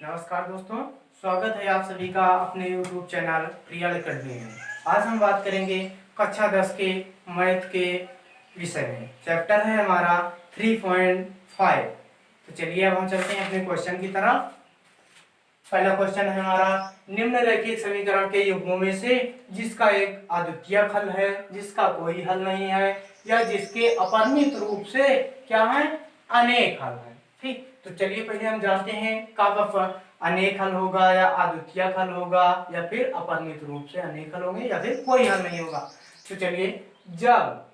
नमस्कार दोस्तों, स्वागत है आप सभी का अपने YouTube चैनल रियल अकेडमी में। आज हम बात करेंगे कक्षा 10 के मैथ के विषय में। चैप्टर है हमारा 3.5। तो चलिए अब हम चलते हैं अपने क्वेश्चन की तरफ। पहला क्वेश्चन है हमारा, निम्नलिखित समीकरण के युग्मों में से जिसका एक अद्वितीयक हल है, जिसका कोई हल नहीं है, या जिसके अपरिमित रूप से क्या है, अनेक हल है। ठीक, तो चलिए पहले हम जानते हैं कब अनेक हल होगा, या अद्वितीयक हल होगा, या फिर अपरिमित रूप से अनेक हल होंगे, या फिर कोई हल नहीं होगा। तो चलिए, जब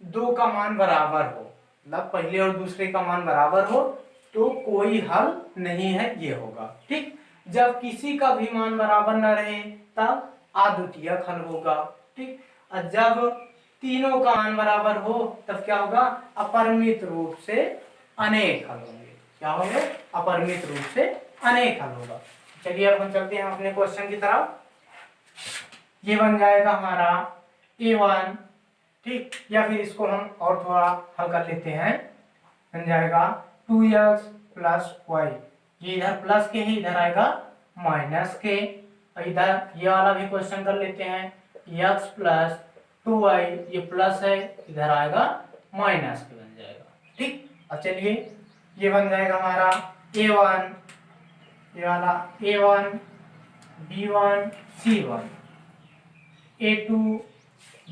दो का मान बराबर हो, मतलब पहले और दूसरे का मान बराबर हो, तो कोई हल नहीं है, ये होगा। ठीक, जब किसी का भी मान बराबर न रहे तब अद्वितीयक हल होगा। ठीक, और जब तीनों का मान बराबर हो तब क्या होगा, अपरिमित रूप से अनेक हल होंगे। क्या होंगे, अपरिमित रूप से अनेक हल होगा। चलिए अब हम चलते हैं अपने क्वेश्चन की तरफ। ये बन जाएगा हमारा A1। ठीक, या फिर इसको हम और थोड़ा हल कर लेते हैं। बन जाएगा 2x प्लस वाई, ये इधर प्लस के ही इधर आएगा माइनस के। इधर ये वाला भी क्वेश्चन कर लेते हैं, x प्लस 2y, ये प्लस है, इधर आएगा माइनस के, बन जाएगा। ठीक, अब चलिए ये बन जाएगा हमारा A1, ये वाला A1, B1, C1, A2,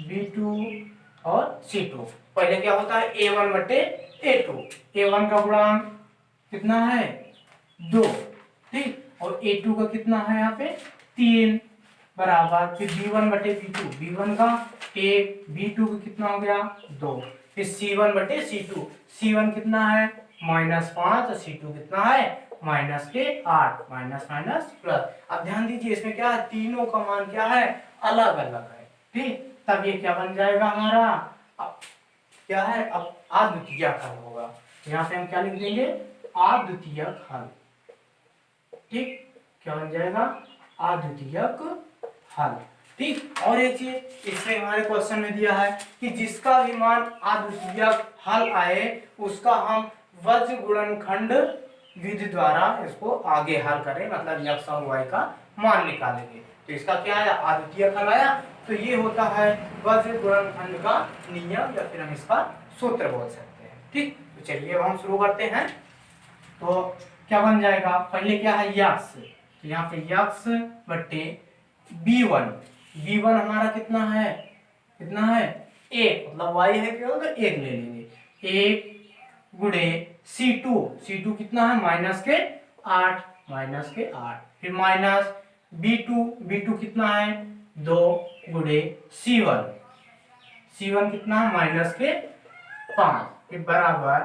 B2 और C2। पहले क्या होता है, A1 बटे A2। A1 का गुणांक कितना है, 2। ठीक, और A2 का कितना है यहाँ पे, 3 बराबर। फिर B1 बटे B2, B1 का 1, B2 का कितना हो गया, 2। फिर C1 बटे C2, C1 कितना है, -5, और C2 कितना है, -8। Minus minus plus. अब ध्यान दीजिए, इसमें क्या है, तीनों का मान क्या है, अलग अलग है। ठीक, तब ये क्या बन जाएगा हमारा, अब क्या है, अब अद्वितीयक हल होगा। यहाँ पे हम क्या लिख देंगे, अद्वितीयक हल। ठीक, क्या बन जाएगा, अद्वितीयक हल। ठीक, और एक चीज इसमें हमारे क्वेश्चन में दिया है कि जिसका भी मान अद्वितीयक हल आए उसका हम वज्र गुणनखंड विधि द्वारा इसको आगे हल करें, मतलब x और y का मान निकालेंगे। तो इसका क्या है, अद्वितीयक हल आया, तो ये होता है वज्र गुणनखंड का नियम, या फिर हम इसका सूत्र बोल सकते हैं। ठीक, तो चलिए अब हम शुरू करते हैं। तो क्या बन जाएगा, पहले क्या है, x, तो यहाँ पे x बट्टे b1। b1 हमारा कितना है, 1, मतलब y है क्या होगा, 1 ले लेंगे। 1 गुणे C2, C2 कितना है, -8, फिर माइनस B2 कितना है, 2 गुणे C1, C1 कितना है, -5, फिर बराबर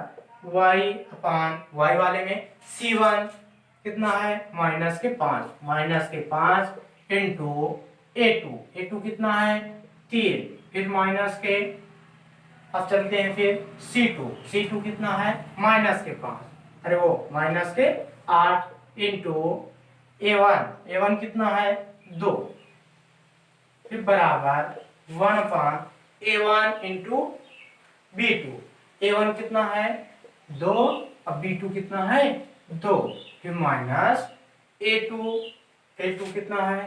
y वाले में C1 कितना है, -5 इंटू A2 कितना है, 3, फिर माइनस के। अब चलते हैं फिर C2 कितना है, -5, अरे वो -8 इंटू A1 कितना है, 2, फिर बराबर 1/A1 इंटू B2। A1 कितना है, 2, अब B2 कितना है, 2, फिर माइनस A2 कितना है,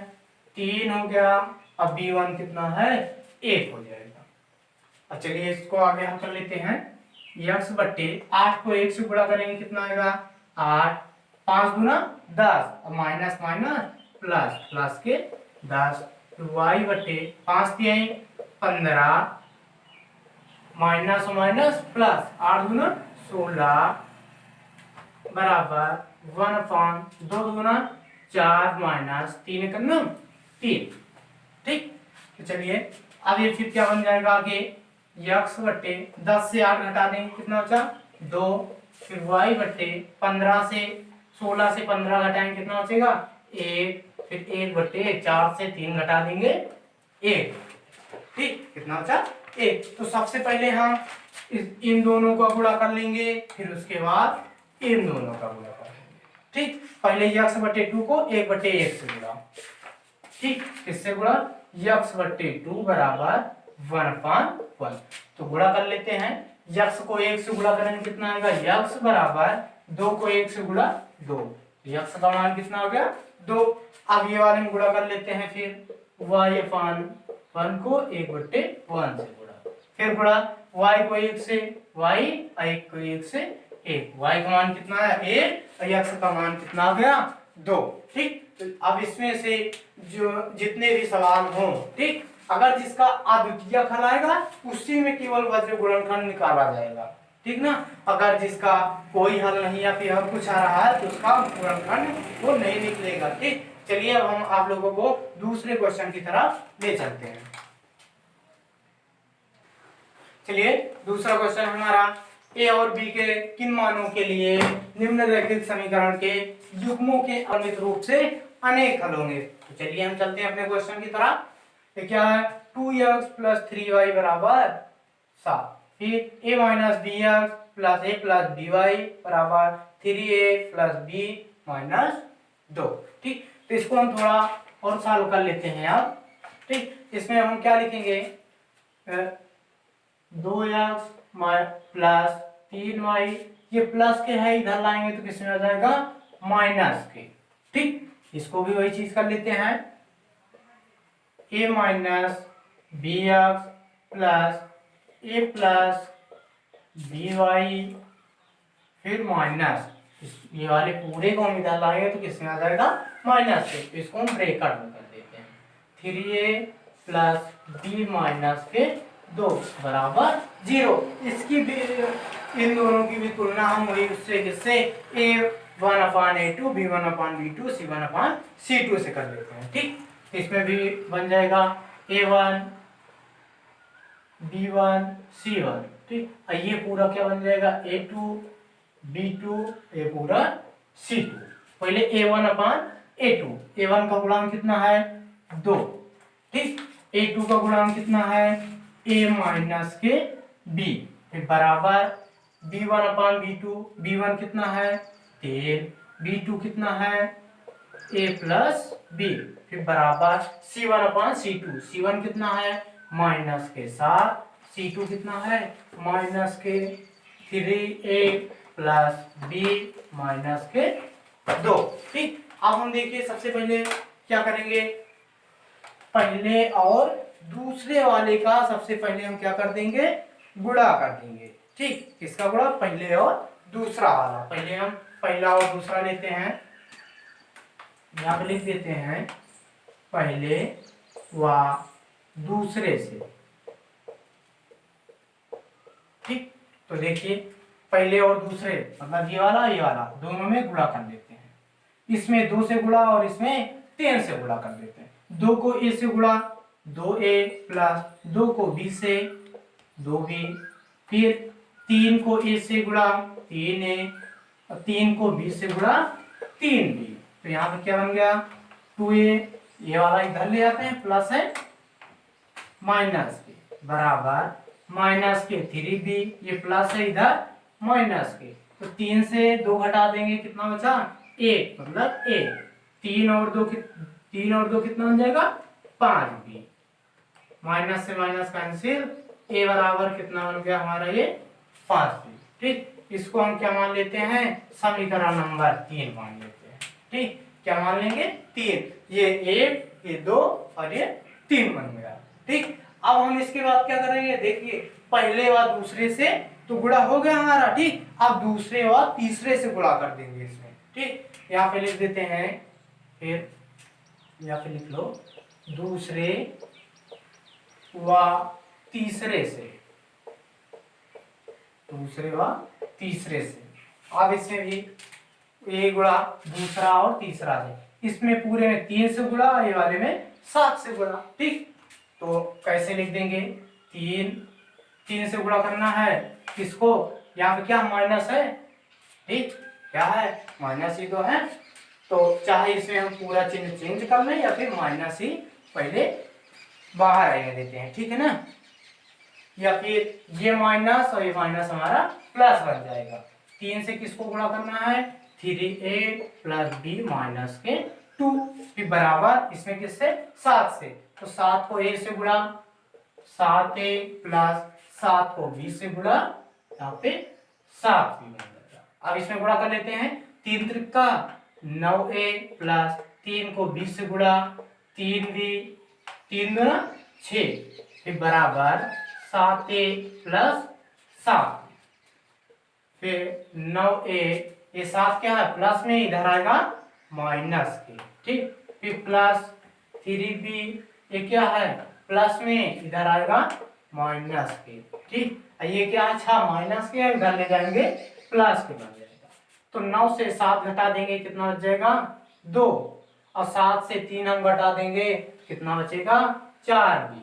3 हो गया। अब B1 कितना है, 1 हो जाएगा। अब चलिए इसको आगे हम कर लेते हैं। x बट्टे 8 को 1 से गुणा करेंगे, कितना आएगा, 8, 5 गुना 10, अब माइनस माइनस प्लस के 10, तो y बट्टे 5 दिए 15, माइनस माइनस प्लस, 8 गुना 16 बराबर 1/2 गुना 4 माइनस 3 करना 3। ठीक, तो चलिए अब ये फिर क्या बन जाएगा, आगे x बट्टे 10 से 8 घटा देंगे, कितना बचा, 2, फिर y बट्टे 15 से 16 से 15 घटाएंगे, कितना बचेगा, 1, फिर 1 बट्टे 4 से 3 घटा देंगे, 1। ठीक, कितना बचा, 1। तो सबसे पहले हम इन दोनों का गुणा कर लेंगे, फिर उसके बाद इन दोनों का गुणा कर लेंगे। ठीक, पहले x बट्टे 2 को 1 बट्टे 1 से गुणा। ठीक, किससे गुणा, यक्स बट्टे 2 बराबर 1/1। तो गुणा कर लेते हैं। यक्स को 1 से गुणा करेंगे कितना आएगा, यक्स बराबर 2 को 1 से गुणा 2, यक्स का मान कितना हो गया 2। अब ये वाले में गुणा कर लेते हैं, फिर y/1 को 1/1 से गुणा, फिर गुणा y को 1 से y, 1 को 1 से 1, y का मान कितना है 1 और x का मान कितना हो गया 2। ठीक, तो अब इसमें से जो जितने भी सवाल हों, ठीक, अगर जिसका अद्वितीय हल आएगा उसी में केवल वज्र गुणनखंड निकाला जाएगा, ठीक ना। अगर जिसका कोई हल नहीं या फिर और कुछ आ रहा है तो उसका गुणनखंड वो नहीं निकलेगा। ठीक, चलिए अब हम आप लोगों को दूसरे क्वेश्चन की तरफ ले चलते हैं। चलिए दूसरा क्वेश्चन हमारा, ए और बी के किन मानों के लिए निम्नलिखित समीकरण के युग्मों के अनियमित रूप से अनेक हल होंगे। तो चलिए हम चलते हैं अपने क्वेश्चन की तरफ। तो क्या है 2x + 3y बराबर 7, फिर a - bx + a + by बराबर 3a + b - 2। ठीक, तो इसको हम थोड़ा और सॉल्व कर लेते हैं अब। ठीक, इसमें हम क्या लिखेंगे 2x + 3y, ये प्लस के है, इधर लाएंगे तो किसमें आ जाएगा माइनस के। ठीक, इसको भी वही चीज कर लेते हैं, a - bx + a + by, फिर माइनस, ये वाले पूरे को हम इधर लाएंगे तो किसमें आ जाएगा माइनस के। तो इसको हम ब्रेकेट में कर देते हैं, 3a + b - 2 बराबर 0। इसकी भी, इन दोनों की भी तुलना हम वही उससे किससे a1/a2 b1/b2 c1/c2 से कर लेते हैं। ठीक, इसमें भी बन जाएगा a1 b1 c1। ठीक, ये पूरा क्या बन जाएगा a2 b2 ये पूरा c2। पहले a1/a2, a1 का गुणांक कितना है 2। ठीक, a2 का गुणांक कितना है a - के b, फिर बराबर b1/b2, b1 कितना है 3, b2 कितना है a + b, फिर बराबर c1/c2, c1 कितना है -7, c2 कितना है -3a + b - 2। ठीक, अब हम देखिए सबसे पहले क्या करेंगे, पहले और दूसरे वाले का सबसे पहले हम क्या कर देंगे गुणा कर देंगे। ठीक, किसका गुणा, पहले और दूसरा वाला। पहले हम पहला और दूसरा लेते हैं, यहाँ पे लिख देते हैं पहले व दूसरे से। ठीक, तो देखिए पहले और दूसरे मतलब ये वाला दोनों में गुणा कर देते हैं। इसमें 2 से गुणा और इसमें 3 से गुणा कर देते हैं। 2 को a से गुणा 2a + 2 को b से 2b, फिर 3 को a से गुणा 3a और 3 को b से गुणा 3b। तो यहाँ पे क्या बन गया 2a, ये वाला इधर ले आते हैं, प्लस है माइनस के बराबर -के 3b, ये प्लस है इधर माइनस के, तो 3 से 2 घटा देंगे कितना बचा 1, मतलब a। 3 और 2 कितना बन जाएगा 5b, माइनस से माइनस कैंसिल, a बराबर कितना बन गया हमारा ये 5b। ठीक, इसको हम क्या मान लेते हैं समीकरण नंबर 3 मान लेते हैं। ठीक, क्या मान लेंगे 3, ये 1 ये 2 और ये 3 बन गया। ठीक, अब हम इसके बाद क्या करेंगे, देखिए पहले व दूसरे से तो गुणा हो गया हमारा। ठीक, अब दूसरे व तीसरे से गुणा कर देंगे इसमें। ठीक, यहाँ पे लिख देते हैं, फिर यहाँ पे लिख लो दूसरे व तीसरे से, दूसरे व तीसरे से। अब इसमें भी ये गुणा दूसरा और तीसरा से, इसमें पूरे में 3 से गुणा, ये वाले में 7 से गुणा। ठीक, तो कैसे लिख देंगे 3 से गुणा करना है किसको, यहाँ पे क्या माइनस है। ठीक, क्या है माइनस ही तो है, तो चाहे इसमें हम पूरा चिन्ह चेंज कर लें या फिर माइनस ही पहले बाहर आने देते हैं। ठीक है ना, या फिर ये माइनस और ये माइनस हमारा प्लस बन जाएगा। 3 से किसको गुणा करना है 3a + b - के 2, फिर बराबर इसमें किससे 7 से, तो 7 को a से गुणा, 7a प्लस 7 को b से गुणा, यहाँ पे 7b बन जाएगा। अब इसमें गुणा कर लेते हैं, 3 त्रिका 9a प्लस 3 को b से गुणा, 3b, 3 गुना 6, फिर बराबर 7a प्लस 7, फिर 9a, ये 7 क्या है प्लस में, इधर आएगा माइनस के, ठीक, फिर प्लस 3b, ये क्या है प्लस में, इधर आएगा माइनस के, ठीक, ये क्या है 6 माइनस के, इधर ले जाएंगे प्लस के बन जाएगा। तो 9 से 7 घटा देंगे, कितना बच जाएगा 2, और 7 से 3 हम घटा देंगे, कितना बचेगा 4b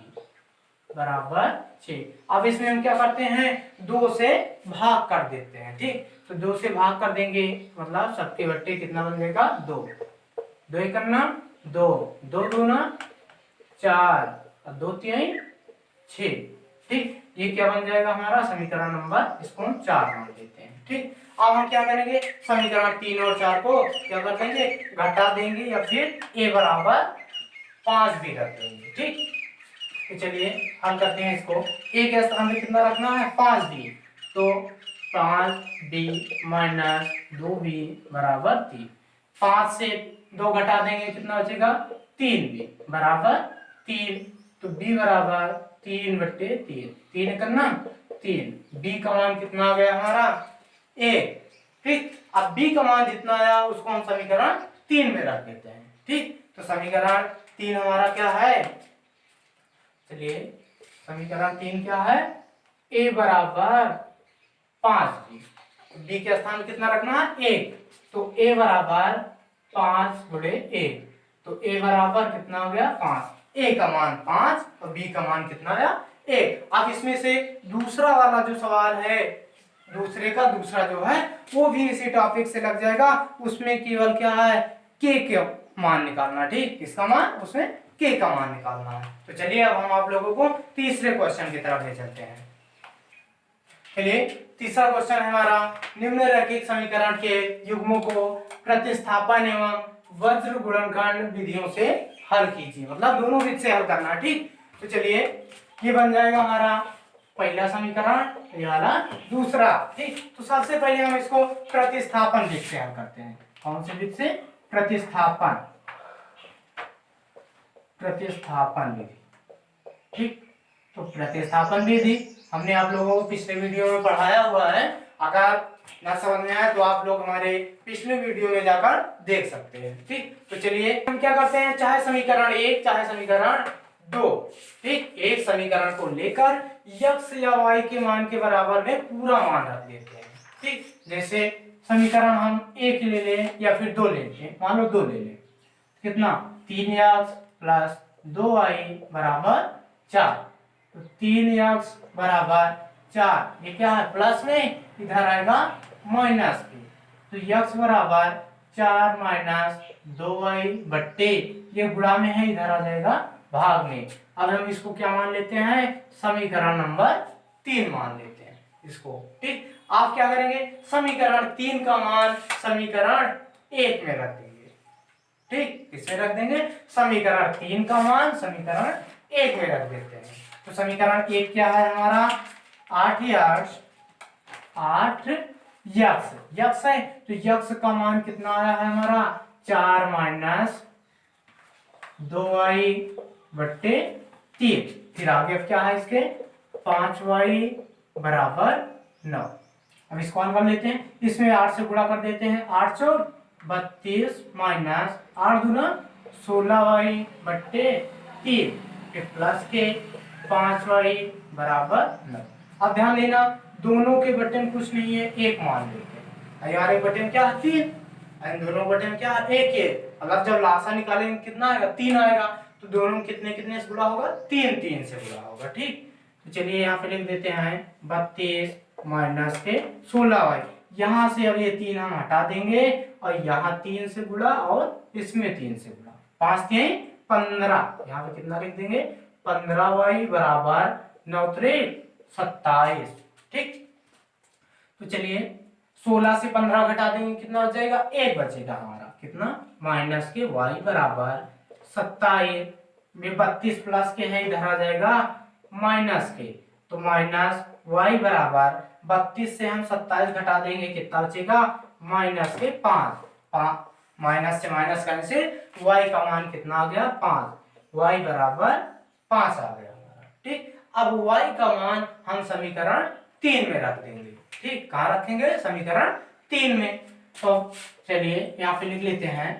बराबर 6। अब इसमें हम क्या करते हैं, 2 से भाग कर देते हैं, ठीक, तो 2 से भाग कर देंगे, मतलब सबके बट्टे कितना बन जाएगा 2, 2 एक करना 2, 2 दूना 4 और 2 तीन 6, ठीक, ये क्या बन जाएगा हमारा समीकरण नंबर, इसको हम 4 मान लेते हैं, ठीक। अब हम क्या करेंगे, समीकरण 3 और 4 को क्या कर देंगे, घटा देंगे या फिर a बराबर 5 भी रख देंगे, ठीक। तो चलिए हल करते हैं इसको, a के स्थान में कितना रखना है 5b, तो 5b माइनस 2b बराबर 3, 5 से 2 घटा देंगे, कितना बचेगा 3b बराबर 3, तो b बराबर 3/3, 3 करना 3, b का मान कितना आ गया हमारा 1, ठीक। अब b का मान जितना आया उसको हम समीकरण 3 में रख देते हैं, ठीक, तो समीकरण 3 हमारा क्या है, चलिए समीकरण 3 क्या है, a बराबर 5b, b के स्थान में कितना रखना है 1, तो a बराबर 5 गुणे 1, तो a बराबर कितना हो गया 5, a का मान 5 और b का मान कितना आया 1। अब इसमें से दूसरा वाला जो सवाल है, दूसरे का दूसरा जो है वो भी इसी टॉपिक से लग जाएगा, उसमें केवल क्या है k के मान निकालना, ठीक, किसका मान, उसमें k का मान निकालना है। तो चलिए अब हम आप लोगों को तीसरे क्वेश्चन की तरफ ले चलते हैं। चलिए तीसरा क्वेश्चन है हमारा, निम्नलिखित समीकरण के युग्मों को प्रतिस्थापन एवं वज्र गुणनखंड विधियों से हल कीजिए, मतलब दोनों विधि से हल करना, ठीक। तो चलिए ये बन जाएगा हमारा पहला समीकरण, ये वाला दूसरा, ठीक। तो सबसे पहले हम इसको प्रतिस्थापन विधि से हल करते हैं, कौन से विधि से, प्रतिस्थापन विधि, ठीक। तो प्रतिस्थापन विधि हमने आप लोगों को पिछले वीडियो में पढ़ाया हुआ है, अगर ना समझ में आए तो आप लोग हमारे पिछले वीडियो में जाकर देख सकते हैं, ठीक। तो चलिए हम क्या करते हैं, चाहे समीकरण 1 चाहे समीकरण 2, ठीक, एक समीकरण को लेकर x या y के मान के बराबर में पूरा मान रख लेते हैं, ठीक। जैसे समीकरण हम 1 ले लें या फिर 2 ले लें, मान लो 2 ले लें, कितना 3x प्लस 2y बराबर 4, तो 3x बराबर 4, ये क्या है प्लस में, इधर आएगा माइनस के, तो x बराबर 4 माइनस 2y बट्टे, ये गुणा में है, इधर आ जाएगा भाग में। अब हम इसको क्या मान लेते हैं, समीकरण नंबर 3 मान लेते हैं इसको, ठीक। आप क्या करेंगे, समीकरण 3 का मान समीकरण 1 में रख देंगे, ठीक, किसमें रख देंगे, समीकरण 3 का मान समीकरण 1 में रख देते हैं। तो समीकरण 1 क्या है हमारा 8x यक्स है, तो यक्स का मान कितना आया है हमारा 4 माइनस 2y बट्टे 3, फिर आगे क्या है इसके 5y बराबर 9। अब इसको हल कर लेते हैं, इसमें 8 से गुणा कर देते हैं, 8 चौक 32 माइनस 8 दूना 16y बट्टे 3, फिर प्लस के 5y बराबर 9। अब ध्यान देना दोनों के बटन कुछ नहीं है, एक मान लेते हैं, यार एक बटन क्या है 3, दोनों बटन क्या है 1 है, अगर जब लासा निकालेंगे कितना आएगा 3 आएगा, तो दोनों कितने कितने से गुणा होगा 3 3 से गुणा होगा, ठीक। तो चलिए यहाँ पे लिख देते हैं 32 माइनस के 16y, यहाँ से अब ये 3 हम हटा देंगे और यहाँ 3 से गुणा और इसमें 3 से गुणा, 5 3 15, यहाँ पे कितना लिख देंगे 15y बराबर 9 3 27, ठीक। तो चलिए 16 से 15 घटा देंगे, कितना बच जाएगा 1 बचेगा हमारा, कितना माइनस के y बराबर 27, में 32 प्लस के है, इधर आ जाएगा माइनस के, तो माइनस y बराबर 32 से हम 27 घटा देंगे, कितना बचेगा माइनस के 5। माइनस से माइनस करने से y का मान कितना आ गया 5, y बराबर 5 आ गया हमारा। ठीक, अब y का मान हम समीकरण 3 में रख देंगे। ठीक, कहाँ रखेंगे, समीकरण 3 में। तो चलिए यहाँ पे लिख लेते हैं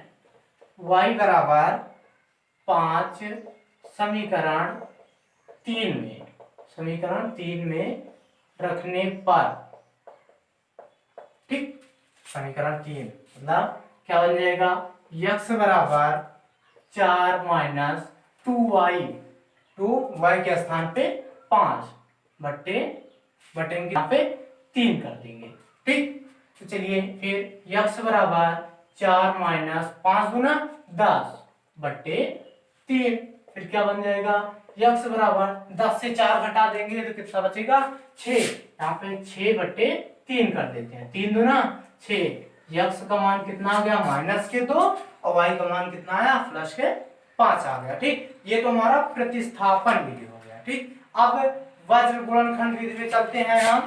y बराबर 5 समीकरण 3 में, समीकरण 3 में रखने पर, ठीक, समीकरण 3 मतलब क्या बन जाएगा, x बराबर 4 माइनस 2y, 2y के स्थान पे 5 बटे यहाँ पे 3 कर देंगे। ठीक, तो चलिए फिर x बराबर 4 माइनस 5 गुना 10 बटे 3, फिर क्या बन जाएगा, x बराबर 10 से 4 घटा देंगे तो कितना बचेगा 6, यहाँ पे 6 बटे 3 कर देते हैं, 3 दूना 6, x का मान कितना आ गया माइनस के 2 और y का मान कितना आया प्लस के 5 आ गया। ठीक, ये तो हमारा प्रतिस्थापन विधि हो गया। ठीक, अब वज्र गुणनखंड विधि में चलते हैं हम,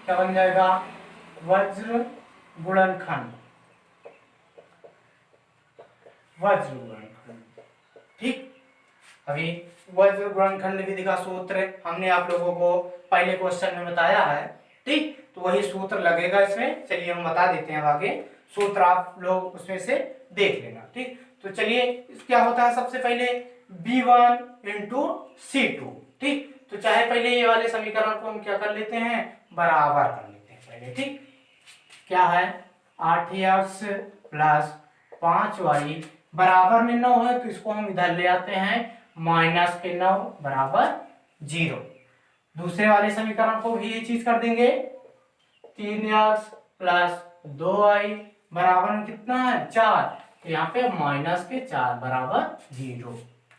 क्या बन जाएगा वज्र गुणनखंड, वज्र गुणनखंड। ठीक, अभी वज्र गुणनखंड विधि का सूत्र हमने आप लोगों को पहले क्वेश्चन में बताया है। ठीक, तो वही सूत्र लगेगा इसमें, चलिए हम बता देते हैं आगे, सूत्र आप लोग उसमें से देख लेना। ठीक, तो चलिए क्या होता है, सबसे पहले b1 इंटू c2। ठीक, तो चाहे पहले ये वाले समीकरण को हम क्या कर लेते हैं, बराबर कर लेते हैं पहले। ठीक, क्या है 8x प्लस 5y बराबर में 9 है, तो इसको हम इधर ले आते हैं माइनस के 9 बराबर 0। दूसरे वाले समीकरण को भी ये चीज कर देंगे, 3x प्लस 2y बराबर में कितना है 4, तो यहाँ पे माइनस के 4 बराबर 0।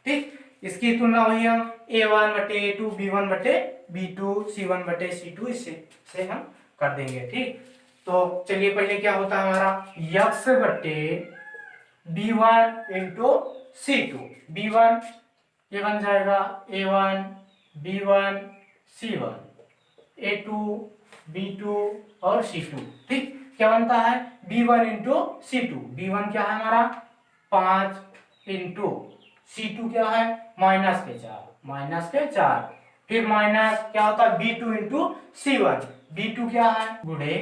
ठीक, इसकी तुलना वही हम a1 बटे a2, b1 बटे b2, c1 बटे c2 इससे हम कर देंगे। ठीक, तो चलिए पहले क्या होता है हमारा, x बटे b1 इंटू c2, b1 ये बन जाएगा a1 b1 c1, a2 b2 और c2। ठीक, क्या बनता है b1 इंटू c2, b1 क्या है हमारा 5 इंटू c2 क्या है माइनस के 4, माइनस के 4, फिर माइनस क्या होता है b2 इंटू c1, b2 क्या है गुणे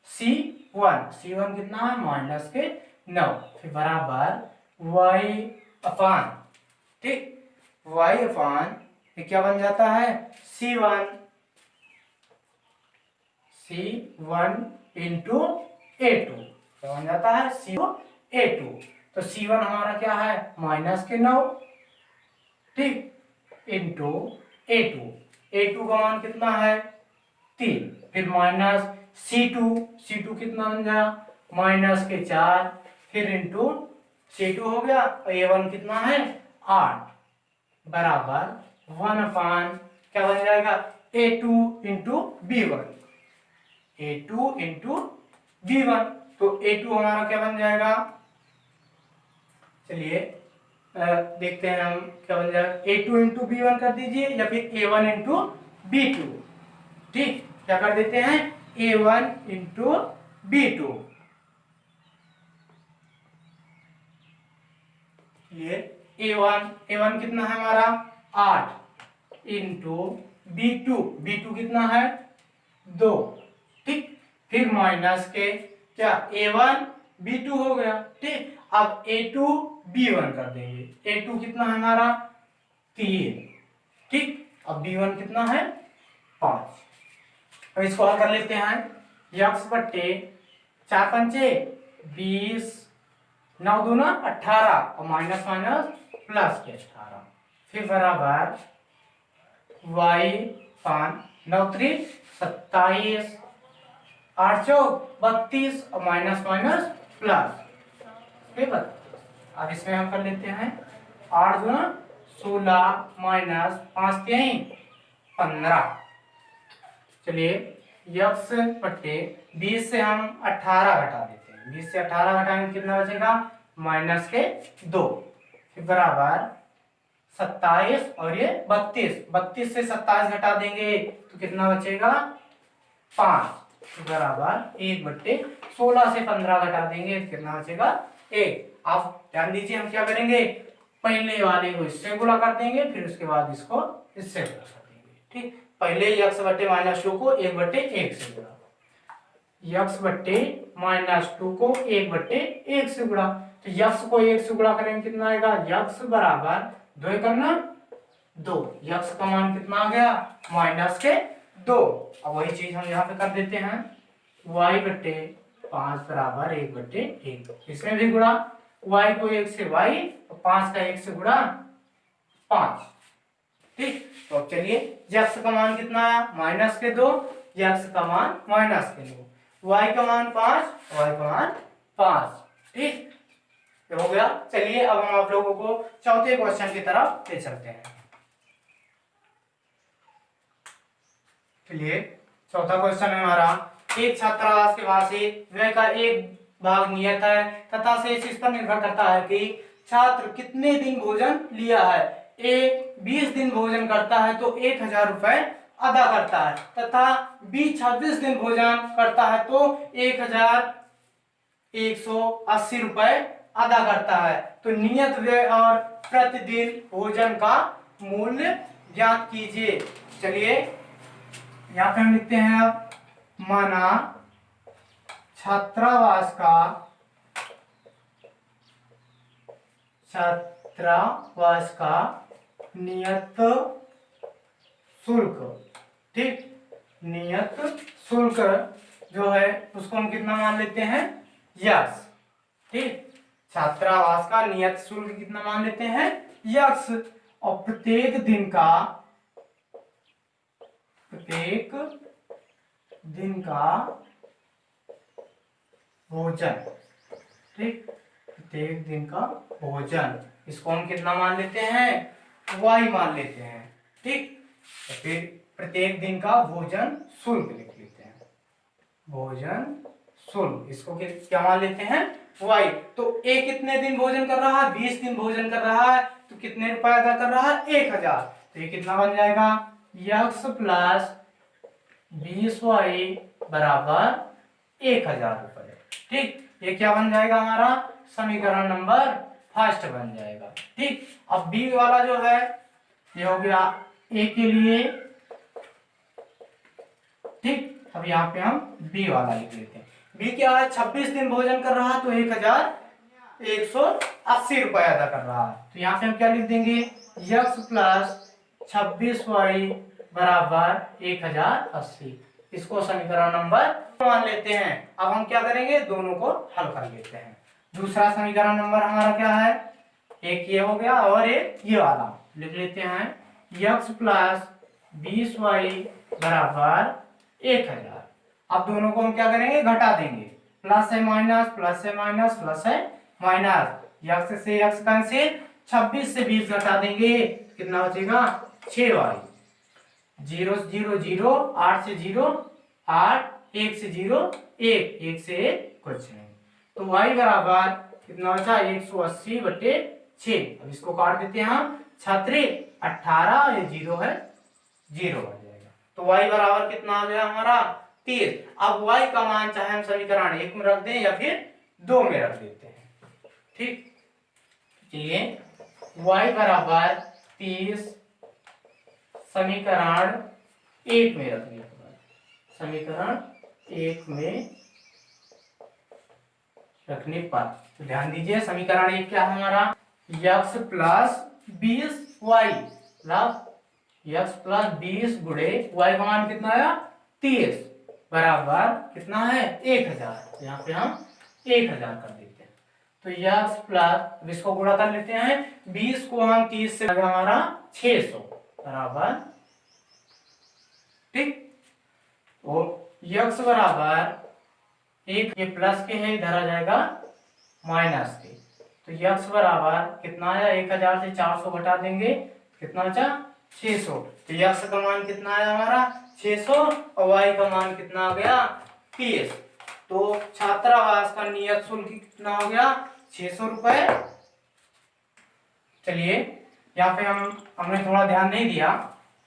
c1, c1 कितना है माइनस के 9, फिर बराबर y अपान, ठीक, y अपान ये क्या बन जाता है c1 इंटू a2, क्या बन जाता है c2 a2, तो c1 हमारा क्या है माइनस के 9, ठीक, इंटू a2 का मान कितना है 3, फिर माइनस c2 कितना बन गया माइनस के 4, फिर इंटू c2 हो गया, a1 कितना है 8 बराबर 1 अपान क्या बन जाएगा a2 into b1, a2 into b1, तो a2 हमारा क्या बन जाएगा, चलिए देखते हैं हम क्या बन जाएगा, a2 इंटू b1 कर दीजिए या फिर a1 इंटू b2। ठीक, क्या कर देते हैं a1 इंटू b2, ये a1 कितना है हमारा 8 इंटू b2 कितना है 2। ठीक, फिर माइनस के क्या a1 b2 हो गया। ठीक, अब a2 b1 कर देंगे, a2 कितना है हमारा 3, ठीक, अब b1 कितना है 5। अब इसको हल कर लेते हैं, x बट्टे 4 पंचे 20, 9 दूना 18 और माइनस माइनस प्लस के 18, फिर बराबर y 5, 9 3 27, 8 चौक 32 और माइनस माइनस प्लस, ठीक है। अब इसमें हम कर लेते हैं 8 गुना 16 माइनस 5 3 15। चलिए x बट्टे 20 से हम 18 घटा देते हैं, 20 से 18 घटाएंगे कितना बचेगा माइनस के 2, फिर बराबर 27 और ये 32, 32 से 27 घटा देंगे तो कितना बचेगा 5 बराबर 1/16 से 15 घटा देंगे तो कितना बचेगा 1। आप ध्यान दीजिए हम क्या करेंगे, पहले वाले को इससे गुणा कर देंगे फिर उसके बाद इसको इससे गुणा कर देंगे। ठीक, पहले x बट्टे -2 को 1/1 से गुणा, x बट्टे -2 को 1/1 से गुणा, तो x को 1 से गुणा करेंगे कितना आएगा, x बराबर 2 करना 2, x का मान कितना आ गया -2। अब वही चीज हम यहाँ पे कर देते हैं, y बट्टे 5 बराबर 1/1, इसमें भी गुणा, y को 1 से y और 5 का 1 से गुणा 5। ठीक, तो अब चलिए x का मान कितना आया -2, x का मान -2, y का मान 5, y का मान 5। ठीक, तो हो गया। चलिए अब हम आप लोगों को चौथे क्वेश्चन की तरफ ले चलते हैं। चलिए चौथा क्वेश्चन है हमारा, एक छात्रावास के वार्षिक व्यय का एक भाग नियत है तथा शेष इस पर निर्भर करता है कि छात्र कितने दिन भोजन लिया है। ए 20 दिन भोजन करता है तो 1000 रुपए अदा करता है, तथा बी 26 दिन भोजन करता है तो 1180 रुपए अदा करता है। तो नियत व्यय और प्रतिदिन भोजन का मूल्य ज्ञात कीजिए। चलिए यहाँ पे हम लिखते हैं, अब माना छात्रावास का नियत शुल्क, ठीक, नियत शुल्क जो है उसको हम कितना मान लेते हैं यक्स। ठीक, छात्रावास का नियत शुल्क कितना मान लेते हैं यक्स, और प्रत्येक दिन का भोजन, ठीक, प्रत्येक दिन का भोजन, इसको हम कितना मान लेते हैं y मान लेते हैं। ठीक, तो फिर प्रत्येक दिन का भोजन शुल्क लिख लेते हैं, भोजन शुल्क, इसको क्या मान लेते हैं y। तो a कितने दिन भोजन कर रहा है, 20 दिन भोजन कर रहा है, तो कितने रुपए अदा कर रहा है 1000, तो ये कितना बन जाएगा x प्लस 20y बराबर 1000 रुपए। ठीक, ये क्या बन जाएगा हमारा समीकरण नंबर फर्स्ट बन जाएगा। ठीक, अब बी वाला जो है ये हो गया ए के लिए। ठीक, अब यहाँ पे हम बी वाला लिख लेते हैं। बी क्या है, 26 दिन भोजन कर रहा है तो 1180 रुपए अदा कर रहा है, तो यहाँ पे हम क्या लिख देंगे x प्लस 26y बराबर 1080, इसको समीकरण नंबर मान लेते हैं। अब हम क्या करेंगे, दोनों को हल कर लेते हैं। दूसरा समीकरण नंबर हमारा क्या है, एक ये हो गया और एक ये वाला लिख लेते हैं, x प्लस 20y बराबर 1000। अब दोनों को हम क्या करेंगे, घटा देंगे, प्लस है माइनस, प्लस है माइनस, प्लस है माइनस, x से x कैंसिल, 26 से 20 घटा देंगे कितना बचेगा 6y, 0 0 0, 8 से 0 8, 1 से 0 1, 1 से 1 कुछ नहीं, तो y बराबर कितना बचा 180/6। अब इसको काट देते हैं हम, छात्रे 18, ये 0 है 0 आ जाएगा, तो y बराबर कितना आ गया हमारा 30। अब y का मान चाहे हम समीकरण 1 में रख दें या फिर 2 में रख देते हैं। ठीक, चलिए y बराबर 30 समीकरण 1 में रख दिया, समीकरण 1 में रखने पर, तो ध्यान दीजिए समीकरण 1 क्या है हमारा, x plus 20y x plus 20 गुणे y का मान कितना आया 30 बराबर कितना है 1000, तो यहाँ पे हम 1000 कर देते हैं। तो x प्लस, इसको गुणा कर लेते हैं, 20 को हम 30 से हमारा 600 बराबर, ठीक, और x बराबर एक, ये प्लस के है इधर आ जाएगा माइनस के, तो x बराबर कितना आया 1000 से 400 घटा देंगे कितना बचा 600, तो x का मान कितना आया हमारा 600 और y का मान कितना आ गया 30। तो छात्रावास का नियत शुल्क कितना हो गया 600 रुपए। चलिए यहाँ पे हमने थोड़ा ध्यान नहीं दिया।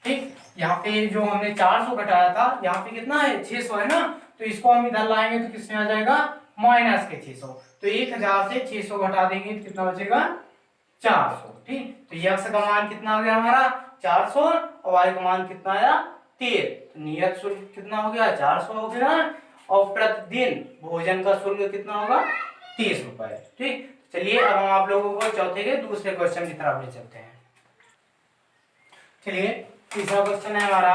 ठीक, यहाँ पे जो हमने 400 घटाया था, यहाँ पे कितना है 600 है ना, तो इसको हम इधर लाएंगे तो किसमें आ जाएगा माइनस के 600। तो 1000 से 600 घटा देंगे तो कितना बचेगा 400। ठीक, तो यक्स का मान कितना हो गया हमारा 400 और वाई का मान कितना आया 13। तो नियत शुल्क कितना हो गया 400 हो गया और प्रतिदिन भोजन का शुल्क कितना होगा 30 रुपए। ठीक, चलिए अब हम आप लोगों को चौथे के दूसरे क्वेश्चन की तरफ ले चलते हैं। चलिए तीसरा क्वेश्चन है हमारा।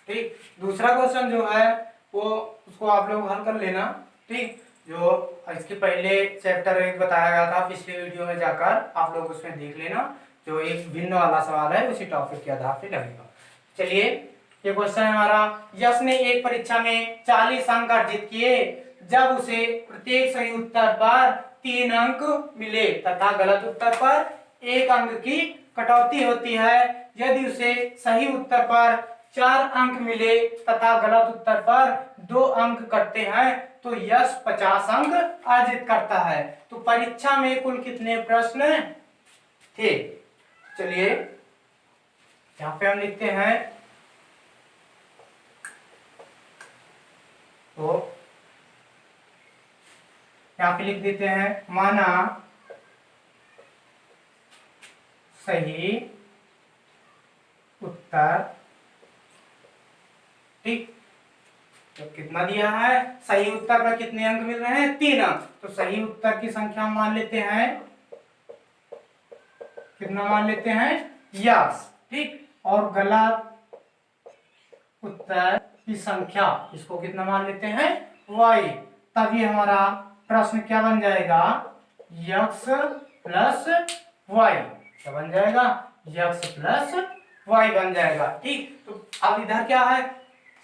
ठीक, दूसरा क्वेश्चन जो है वो उसको आप लोग हल कर लेना। ठीक, जो इसके पहले चैप्टर एक बताया गया था पिछले वीडियो में जाकर आप लोग उसमें देख लेना, जो एक भिन्न वाला सवाल है उसी टॉपिक के आधार पे लगेगा। चलिए ये क्वेश्चन है हमारा, यश ने एक परीक्षा में 40 अंक अर्जित किए जब उसे प्रत्येक सही उत्तर पर 3 अंक मिले तथा गलत उत्तर पर 1 अंक की कटौती होती है। यदि उसे सही उत्तर पर 4 अंक मिले तथा गलत उत्तर पर 2 अंक कटते हैं तो यश 50 अंक अर्जित करता है। तो परीक्षा में कुल कितने प्रश्न थे? चलिए यहाँ पे हम लिखते हैं, तो यहाँ पे लिख देते हैं माना सही उत्तर। ठीक, तो कितना दिया है, सही उत्तर पर कितने अंक मिल रहे हैं 3 अंक। तो सही उत्तर की संख्या मान लेते हैं, कितना मान लेते हैं यस। ठीक, और गलत उत्तर की संख्या इसको कितना मान लेते हैं y। तभी हमारा प्रश्न क्या बन जाएगा x प्लस y। क्या बन जाएगा x प्लस y बन जाएगा। ठीक, तो अब इधर क्या है,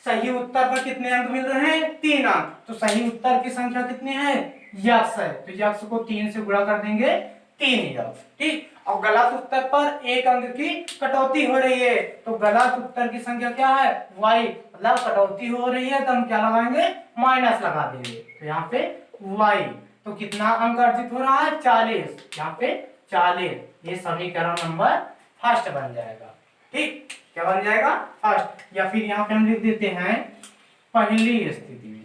सही उत्तर पर कितने अंक मिल रहे हैं 3 अंक। तो सही उत्तर की संख्या कितनी है x है, तो x को 3 से गुणा कर देंगे 3x। ठीक, और गलत उत्तर पर 1 अंक की कटौती हो रही है, तो गलत उत्तर की संख्या क्या है y, मतलब कटौती हो रही है तो हम क्या लगाएंगे माइनस लगा देंगे। तो यहाँ पे y, तो कितना अंक अर्जित हो रहा है 40, यहाँ पे 40। ये समीकरण नंबर फर्स्ट बन जाएगा। ठीक, क्या बन जाएगा फर्स्ट। या फिर यहाँ पे हम लिख देते हैं पहली स्थिति में,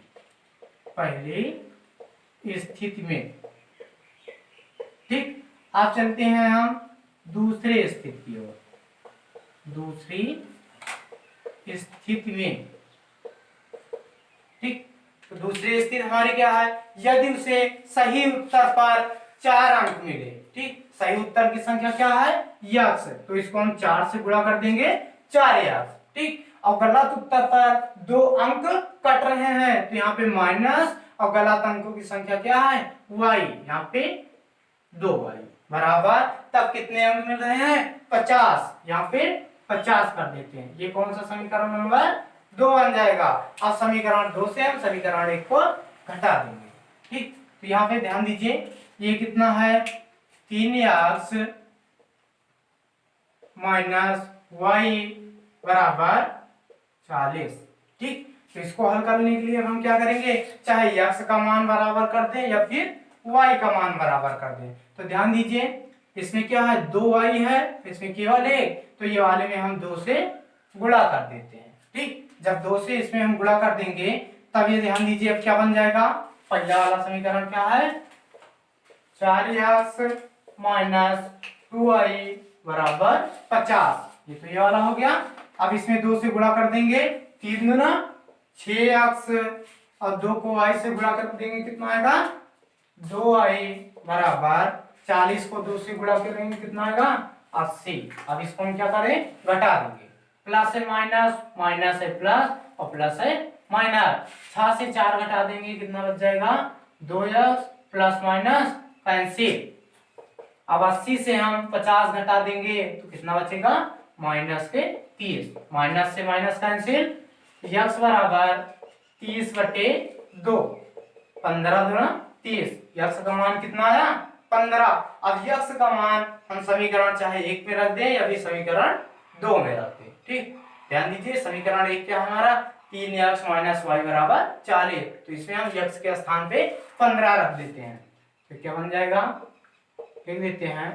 पहली स्थिति में। ठीक, आप चलते हैं हम दूसरे स्थिति की ओर, दूसरी स्थिति में। ठीक, तो दूसरी स्थिति हमारी क्या है, यदि उसे सही उत्तर पर 4 अंक मिले। ठीक, सही उत्तर की संख्या क्या है x, तो इसको हम 4 से गुणा कर देंगे 4x। ठीक, और गलत उत्तर पर 2 अंक कट रहे हैं तो यहाँ पे माइनस, और गलत अंकों की संख्या क्या है y, यहाँ पे 2y बराबर, तब कितने अंक मिल रहे हैं 50। यहाँ पे 50 कर देते हैं। ये कौन सा समीकरण नंबर 2 बन जाएगा। अब समीकरण 2 से हम समीकरण 1 को घटा देंगे। ठीक, तो यहाँ पे ध्यान दीजिए, ये कितना है 3x माइनस y बराबर 40। ठीक, तो इसको हल करने के लिए हम क्या करेंगे, चाहे x का मान बराबर कर दें या फिर y का मान बराबर कर दें। तो ध्यान दीजिए, इसमें क्या है 2y है, इसमें केवल 1, तो ये वाले में हम 2 से गुणा कर देते हैं। ठीक, जब 2 से इसमें हम गुणा कर देंगे तब ये ध्यान दीजिए अब क्या बन जाएगा, पहला वाला समीकरण क्या है 4x माइनस 2y बराबर 50। ये तो ये वाला हो गया। अब इसमें 2 से गुणा कर देंगे, 3 गुना 6x, और 2 को y से गुणा कर देंगे कितना आएगा 2y बराबर 40 को 2 से गुणा करेंगे कितना आएगा 80। अब इसको हम क्या करें घटा देंगे, प्लस है माइनस, माइनस है प्लस और प्लस है माइनस। 6 से 4 घटा देंगे कितना बच जाएगा 2x, प्लस माइनस कैंसिल। अब 80 से हम 50 घटा देंगे तो कितना बचेगा माइनस के 30, माइनस से माइनस कैंसिल, x बराबर 30/2, 15 दूना 30। x का मान कितना आया 15। अब x का मान हम समीकरण चाहे 1 में रख दें या फिर समीकरण 2 में रख दें। ठीक, ध्यान दीजिए समीकरण 1 क्या हमारा 3x माइनस y बराबर 40, तो इसमें हम x के स्थान पे 15 रख देते हैं। तो क्या बन जाएगा, लिख देते हैं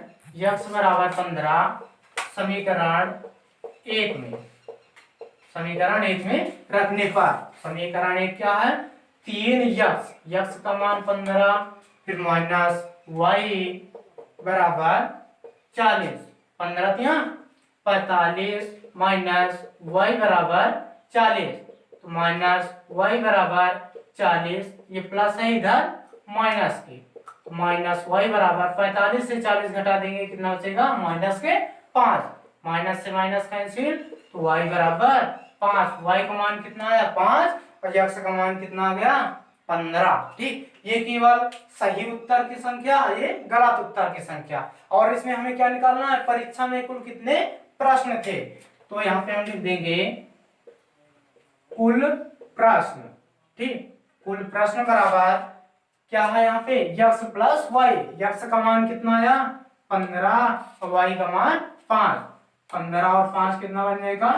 x बराबर 15 समीकरण एक में, समीकरण एक में रखने पर समीकरण एक क्या है, 3x, यक्स का मान 15, फिर माइनस y बराबर 40, 15 यहाँ 45 माइनस y बराबर 40, तो माइनस y बराबर 40, ये प्लस है इधर माइनस के, तो माइनस y बराबर 45 से 40 घटा देंगे कितना बचेगा, माइनस के 5, माइनस से माइनस कैंसिल, तो y बराबर 5, y का मान कितना आया 5 और x का मान कितना आ गया 15। ठीक, ये केवल सही उत्तर की संख्या, ये गलत उत्तर की संख्या। और इसमें हमें क्या निकालना है, परीक्षा में कुल कितने प्रश्न थे, तो यहाँ पे हम लिख देंगे कुल प्रश्न। ठीक, कुल प्रश्न बराबर क्या है यहाँ पे x प्लस वाई, x का मान कितना आया 15 और y का मान 5, 15 और 5 कितना बन जाएगा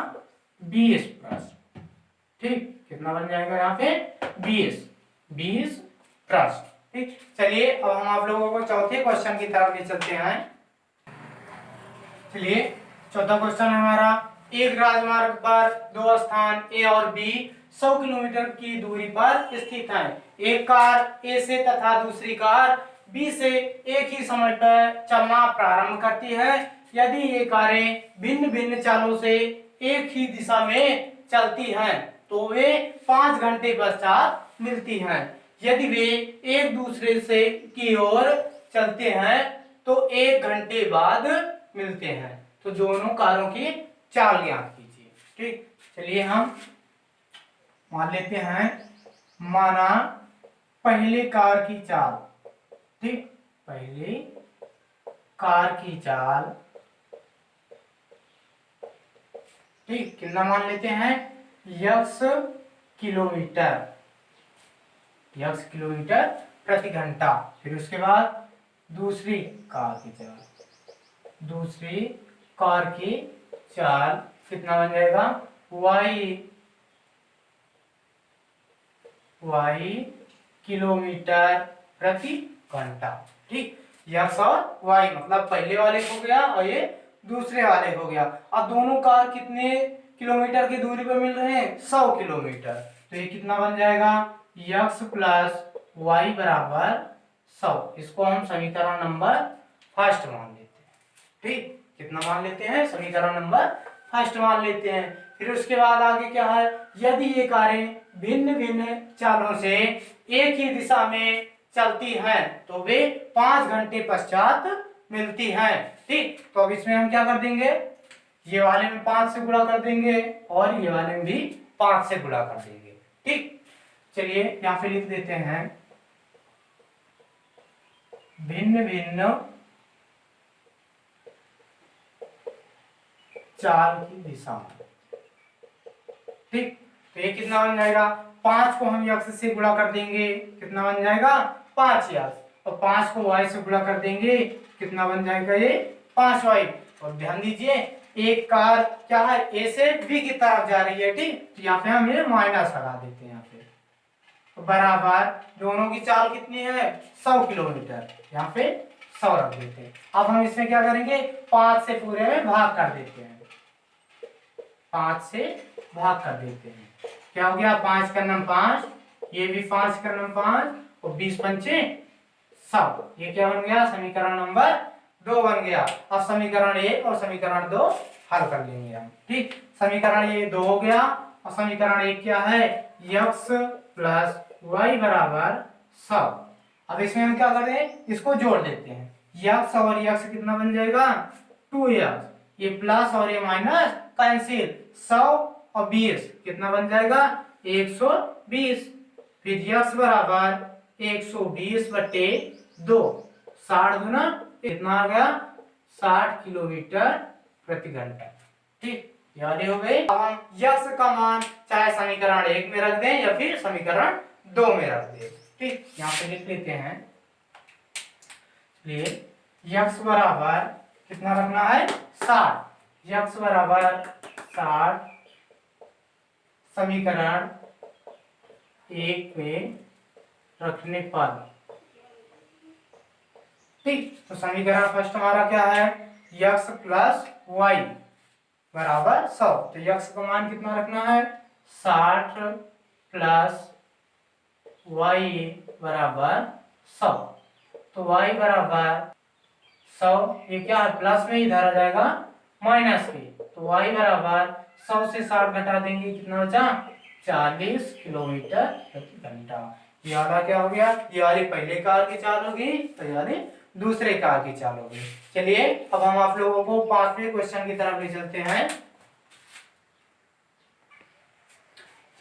20 प्रश्न। ठीक, कितना बन जाएगा यहाँ पे 20 प्रश्न। ठीक, चलिए अब हम आप लोगों को चौथे क्वेश्चन की तरफ ले चलते हैं। चलिए चौथा क्वेश्चन है हमारा, एक राजमार्ग पर दो स्थान ए और बी 100 किलोमीटर की दूरी पर स्थित हैं। एक कार ए से तथा दूसरी कार बी से एक ही समय पर चलना प्रारंभ करती है। यदि ये कारें भिन्न भिन्न चालों से एक ही दिशा में चलती हैं तो वे 5 घंटे पश्चात मिलती हैं। यदि वे एक दूसरे से की ओर चलते हैं तो 1 घंटे बाद मिलते हैं। तो दोनों कारों की चाल ज्ञात कीजिए। ठीक, चलिए हम मान लेते हैं, माना पहली कार की चाल। ठीक, पहली कार की चाल, ठीक, कितना मान लेते हैं x किलोमीटर, x किलोमीटर प्रति घंटा। फिर उसके बाद दूसरी कार की चाल, दूसरी कार की चाल कितना बन जाएगा y किलोमीटर प्रति घंटा। ठीक, x और y मतलब पहले वाले हो गया और ये दूसरे वाले हो गया। अब दोनों कार कितने किलोमीटर की दूरी पर मिल रहे हैं 100 किलोमीटर, तो ये कितना बन जाएगा x प्लस वाई बराबर 100। इसको हम समीकरण नंबर फर्स्ट मान लेते हैं। ठीक, कितना मान लेते हैं, समीकरण नंबर फर्स्ट मान लेते हैं। फिर उसके बाद आगे क्या है, यदि ये कारें भिन्न भिन्न चालों से एक ही दिशा में चलती हैं तो वे 5 घंटे पश्चात मिलती हैं। ठीक, तो अब इसमें हम क्या कर देंगे, ये वाले में 5 से गुणा कर देंगे और ये वाले में भी 5 से गुणा कर देंगे। ठीक, चलिए यहाँ पे लिख देते हैं भिन्न भिन्न चाल की दिशा में। ठीक, तो ये कितना बन जाएगा, 5 को हम x से गुणा कर देंगे कितना बन जाएगा 5x, और 5 को y से गुणा कर देंगे कितना बन जाएगा ये 5y। और ध्यान दीजिए एक कार क्या है a से b की तरफ जा रही है। ठीक, तो यहाँ पे हम ये माइनस लगा देते हैं यहाँ पे, तो बराबर दोनों की चाल कितनी है 100 किलोमीटर, यहाँ पे 100 रख देते हैं। अब हम इसमें क्या करेंगे 5 से पूरे में भाग कर देते हैं, 5 से भाग कर देते हैं, क्या हो गया 5 का नम 5, ये भी 5 का नम 5 और 20 पंचे 100, ये क्या बन गया समीकरण नंबर 2 बन गया। अब समीकरण 1 और समीकरण 2 हल कर लेंगे हम। ठीक, समीकरण ये 2 हो गया और समीकरण 1 क्या है x प्लस वाई बराबर 100। अब इसमें हम क्या करें, इसको जोड़ देते हैं, x और x कितना बन जाएगा 2x, ये प्लस और ये माइनस कैंसिल, 100 और 20 कितना बन जाएगा 120। फिर x बराबर 120 बटे 2, 60 गुना कितना आ गया 60 किलोमीटर प्रति घंटा। ठीक, याद हो गई। अब हम x का मान चाहे समीकरण 1 में रख दें या फिर समीकरण 2 में रख दें। ठीक, यहाँ पे लिख लेते हैं, इसलिए x बराबर कितना रखना है 60, x बराबर 60 समीकरण 1 में रखने पर। ठीक, तो समीकरण फर्स्ट हमारा क्या है यक्स प्लस वाई बराबर 100। तो यक्स का मान कितना रखना है 60 प्लस वाई बराबर 100। तो वाई बराबर 100, ये क्या है प्लस में इधर आ जाएगा माइनस के, तो वाई बराबर 100 से 60 घटा देंगे कितना बचा 40 किलोमीटर प्रति घंटा। ये वाला क्या हो गया, ये वाली पहले कार की चाल होगी तो ये वाली दूसरे कार की चाल होगी। चलिए अब हम आप लोगों को 5वें क्वेश्चन की तरफ ले चलते हैं।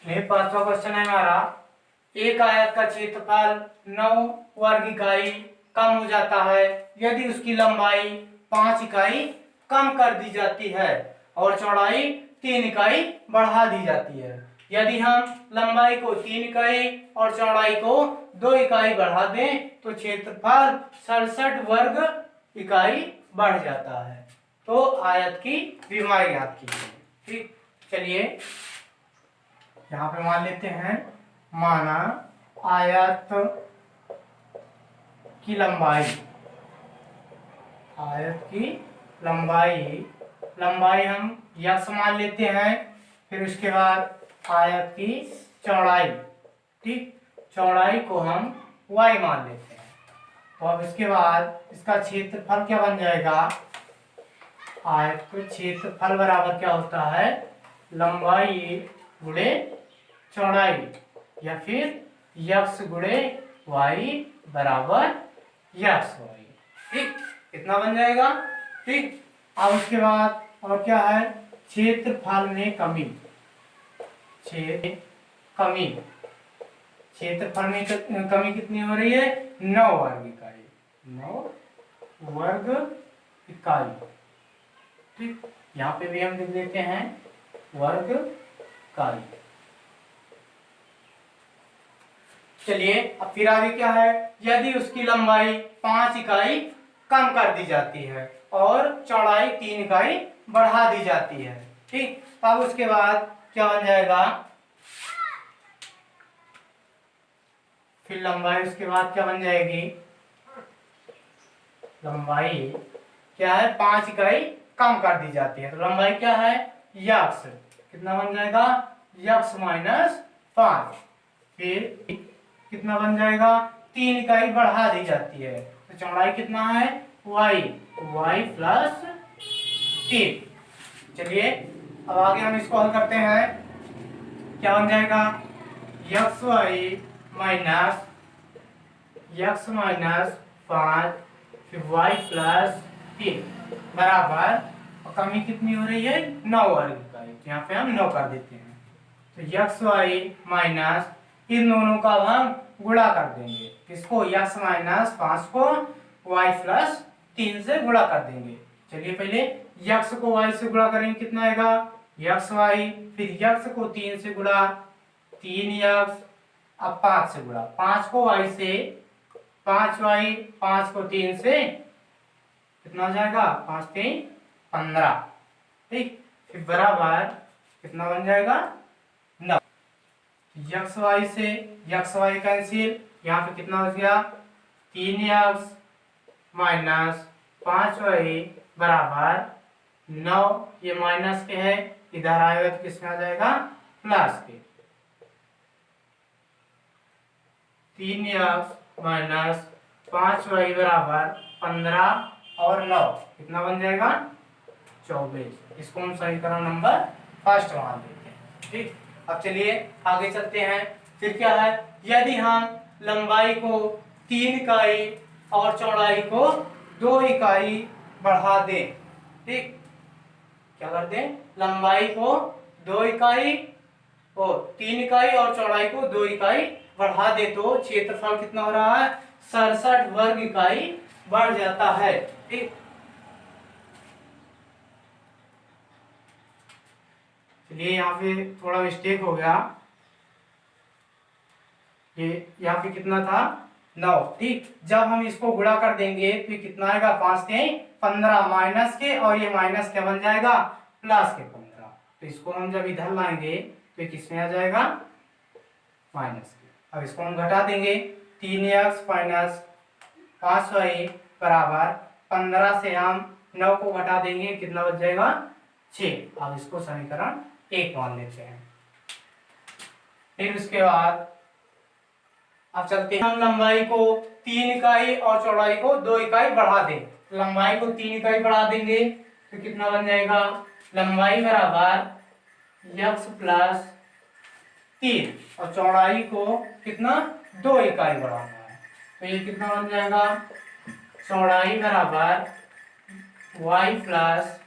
ये 5वां क्वेश्चन है हमारा, एक आयत का क्षेत्रफल 9 वर्ग इकाई कम हो जाता है यदि उसकी लंबाई 5 इकाई कम कर दी जाती है और चौड़ाई 3 इकाई बढ़ा दी जाती है। यदि हम लंबाई को 3 इकाई और चौड़ाई को 2 इकाई बढ़ा दें तो क्षेत्रफल 67 वर्ग इकाई बढ़ जाता है। तो आयत की विमाई याद कीजिए। ठीक, चलिए यहाँ पे मान लेते हैं, माना आयत की लंबाई, आयत की लंबाई हम यक्स मान लेते हैं, फिर उसके बाद आयत की चौड़ाई, ठीक, चौड़ाई को हम y मान लेते हैं। तो अब इसके बाद इसका क्षेत्रफल क्या बन जाएगा, आयत का क्षेत्रफल बराबर क्या होता है लंबाई गुणे चौड़ाई, या फिर यक्स गुणे वाई बराबर यक्स वाई। ठीक, कितना बन जाएगा। ठीक, अब उसके बाद और क्या है, क्षेत्रफल में कमी, क्षेत्रफल में कमी कितनी हो रही है 9 वर्ग इकाई, 9 वर्ग इकाई। ठीक, यहाँ पे भी हम लिख देते हैं वर्ग इकाई। चलिए अब फिर आगे क्या है, यदि उसकी लंबाई 5 इकाई कम कर दी जाती है और चौड़ाई 3 इकाई बढ़ा दी जाती है। ठीक, तब उसके बाद क्या बन जाएगा, फिर लंबाई उसके बाद क्या बन जाएगी, लंबाई क्या है 5 इकाई कम कर दी जाती है तो लंबाई क्या है यक्स, कितना बन जाएगा यक्स माइनस 5, फिर कितना बन जाएगा 3 इकाई बढ़ा दी जाती है तो चौड़ाई कितना है y प्लस 3। चलिए अब आगे हम इसको हल करते हैं, क्या बन जाएगा यक्स माइनस 5 फिर y प्लस 3 बराबर, और कमी कितनी हो रही है 9 वर्ग इकाई, तो यहाँ पे हम 9 कर देते हैं। तो यक्स वाई माइनस इन दोनों का हम गुणा कर देंगे, किसको यक्स माइनस 5 को y प्लस 3 से गुणा कर देंगे। चलिए पहले यक्स को y से गुणा करेंगे, कितना आएगा यक्स वाई, फिर यक्स को 3 से गुणा 3 यक्स, अब 5 से गुणा, 5 को y से 5y, 5 को 3 से कितना हो जाएगा 5 3 15। ठीक, फिर बराबर कितना बन जाएगा 9। यक्स वाई से यक्स वाई कैंसिल, यहाँ पे कितना हो गया 3 यक्स माइनस 5y बराबर 9, ये माइनस के है इधर आएगा तो किसमें आ जाएगा प्लस के, 3 यक्स माइनस 5y बराबर 15 और 9 कितना बन जाएगा 24। इसको हम समीकरण नंबर फर्स्ट मान लेते हैं। ठीक, अब चलिए आगे चलते हैं। फिर क्या है, यदि हम लंबाई को 3 इकाई और चौड़ाई को 2 इकाई बढ़ा दें, ठीक, क्या कर दें लंबाई को 2 इकाई और 3 इकाई और चौड़ाई को 2 इकाई बढ़ा दे तो क्षेत्रफल कितना हो रहा है 67 वर्ग इकाई बढ़ जाता है। ठीक, चलिए यहाँ पे थोड़ा मिस्टेक हो गया, ये यहाँ पे कितना था 9। ठीक, जब हम इसको गुणा कर देंगे तो ये कितना आएगा 5 3 15 माइनस के, और ये माइनस क्या बन जाएगा प्लस के 15। तो इसको हम जब इधर लाएंगे तो ये किसमें आ जाएगा माइनस के। अब इसको हम घटा देंगे, 3 एक्स माइनस 5y बराबर 15 से हम 9 को घटा देंगे कितना बच जाएगा 6। अब इसको समीकरण 1 मान लेते हैं। फिर उसके बाद अब चलते हैं, हम लंबाई को 3 इकाई और चौड़ाई को 2 इकाई बढ़ा दें। लंबाई को 3 इकाई बढ़ा देंगे तो कितना बन जाएगा, लंबाई बराबर यक्स प्लस 3 और चौड़ाई को कितना 2 इकाई बढ़ाना है, तो ये कितना बन जाएगा, चौड़ाई बराबर y प्लस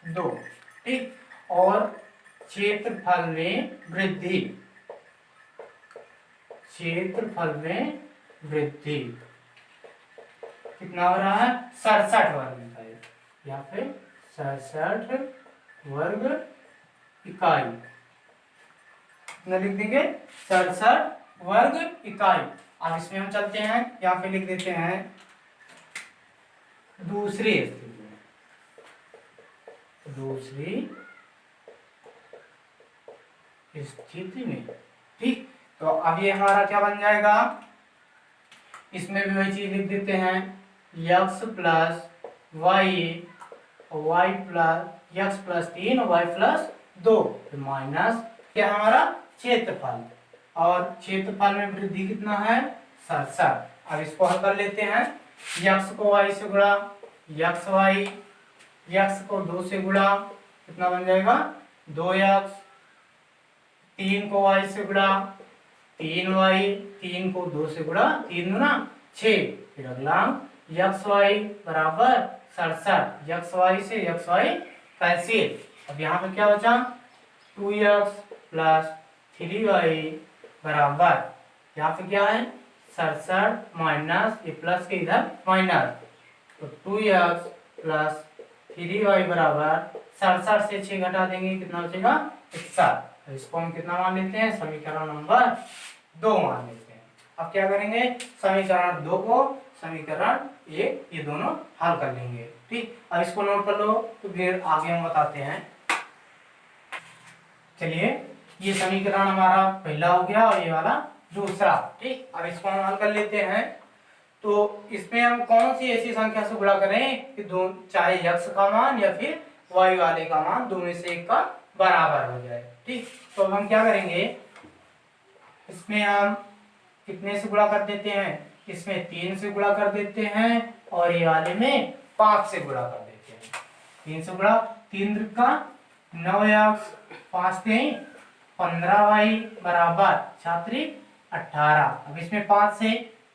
2। ठीक, और क्षेत्रफल में वृद्धि, क्षेत्रफल में वृद्धि कितना हो रहा है 67 वर्ग इकाई, यहाँ पे 67 वर्ग इकाई कितना लिख देंगे 67 वर्ग इकाई। अब इसमें हम चलते हैं, यहाँ पे लिख देते हैं दूसरी स्थिति में, दूसरी स्थिति में। ठीक, तो अब ये हमारा क्या बन जाएगा, इसमें भी वही चीज लिख देते हैं, x plus y, y plus x plus 3 और वाई प्लस 2 माइनस क्या हमारा क्षेत्रफल, और क्षेत्रफल में वृद्धि कितना है 67। अब इसको हल कर लेते हैं, यक्स को वाई से गुणा, यक्स वाई, यक्स को 2 से गुणा कितना बन जाएगा 2x, 3 को y से गुणा 3y, 3 को 2 से गुणा 3 गुना 6। फिर अगला यक्स वाई बराबर 67, यक्स वाई से यक्स वाई कैंसिल। अब यहाँ पे क्या बचा 2x प्लस 3y बराबर, यहाँ पे क्या है 67 माइनस ये प्लस के इधर माइनस, तो 2x प्लस 3y बराबर 67 से 6 घटा देंगे कितना बचेगा 61। इसको हम कितना मान लेते हैं, समीकरण नंबर 2 मान लेते हैं। अब क्या करेंगे, समीकरण 2 को समीकरण 1 ये दोनों हल कर लेंगे। ठीक, अब इसको नोट कर लो, तो फिर आगे हम बताते हैं। चलिए, ये समीकरण हमारा पहला हो गया और ये वाला दूसरा। ठीक, अब इसको हम हल कर लेते हैं। तो इसमें हम कौन सी ऐसी संख्या से गुणा करें कि दो, चाहे यक्स का मान या फिर वाई वाले का मान दो में से एक का बराबर हो जाए। ठीक, तो हम क्या करेंगे, इसमें हम कितने से गुणा कर देते हैं, इसमें 3 से गुणा कर देते हैं और ये वाले में 5 से गुणा कर देते हैं। 3 से गुणा, 3 का 9x, 5 3 15y बराबर छात्री 18। अब इसमें 5 से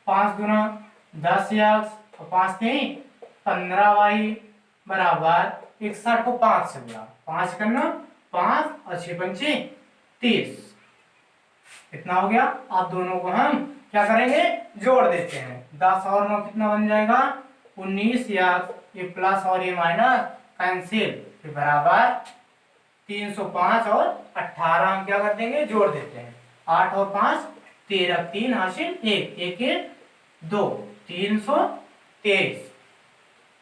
5 गुना 10x और 5 3 15y बराबर 61 को 5 से गुणा, 5 करना 5 और 6 पंचे 30, इतना हो गया। आप दोनों को हम क्या करेंगे, जोड़ देते हैं। 10 और 9 कितना बन जाएगा 19, या ये प्लस और ये माइनस कैंसिल, फिर बराबर 305 और 18 हम क्या कर देंगे, जोड़ देते हैं। 8 और 5 13, 3 हासिल 1, 1 1 2, 323।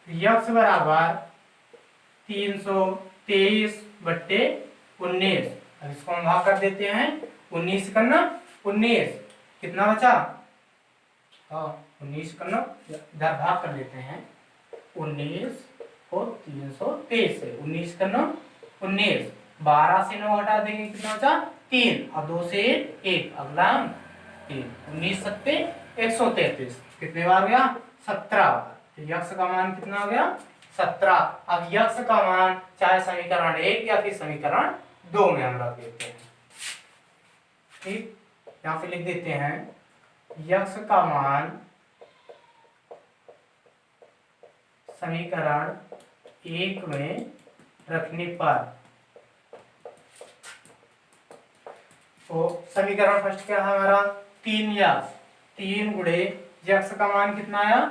यक्स बराबर 323 बट्टे 19। अब इसको हम भाग कर देते हैं, 19 करना 19 कितना बचा, 19 करना इधर भाग कर देते हैं, 19 को 323 से 19 करना 19, 12 से 9 हटा देंगे कितना बचा 3 और 2 से 1, अगला 3, 19 सत्ते 133, कितने बार गया 17 बार। तो यक्स का मान कितना हो गया 17। अब यक्स का मान चाहे समीकरण 1 या फिर समीकरण 2 में हम रख देते हैं। ठीक, यहाँ पे लिख देते हैं यक्स का मान समीकरण 1 में रखने पर, तो समीकरण फर्स्ट क्या है हमारा 3 यक्स, 3 गुणे यक्स का मान कितना आया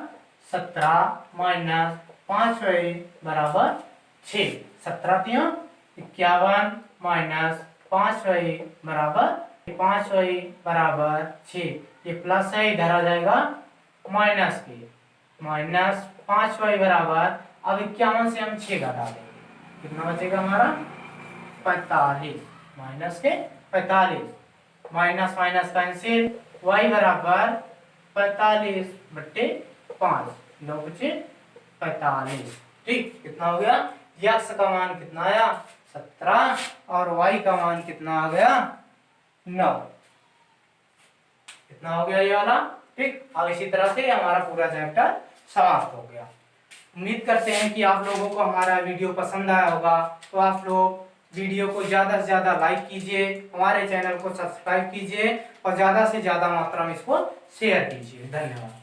17 माइनस 5y बराबर 6, 17 3 51 माइनस 5y बराबर 5y बराबर 6, ये प्लस है इधर आ जाएगा माइनस के, माइनस 5y बराबर, अब 51 से हम 6 घटा देंगे कितना बचेगा हमारा 45, माइनस के 45, माइनस माइनस कैंसिल, y बराबर 45 बट्टे 5, 9 बचे 45। ठीक, कितना हो गया? x का मान कितना आया? 17 और y का मान कितना आ गया? 9। कितना हो गया ये वाला? ठीक, अब इसी तरह से हमारा पूरा चैप्टर समाप्त हो गया। उम्मीद करते हैं कि आप लोगों को हमारा वीडियो पसंद आया होगा। तो आप लोग वीडियो को ज़्यादा से ज़्यादा लाइक कीजिए, हमारे चैनल को सब्सक्राइब कीजिए और ज़्यादा से ज़्यादा मात्रा में इसको शेयर कीजिए। धन्यवाद।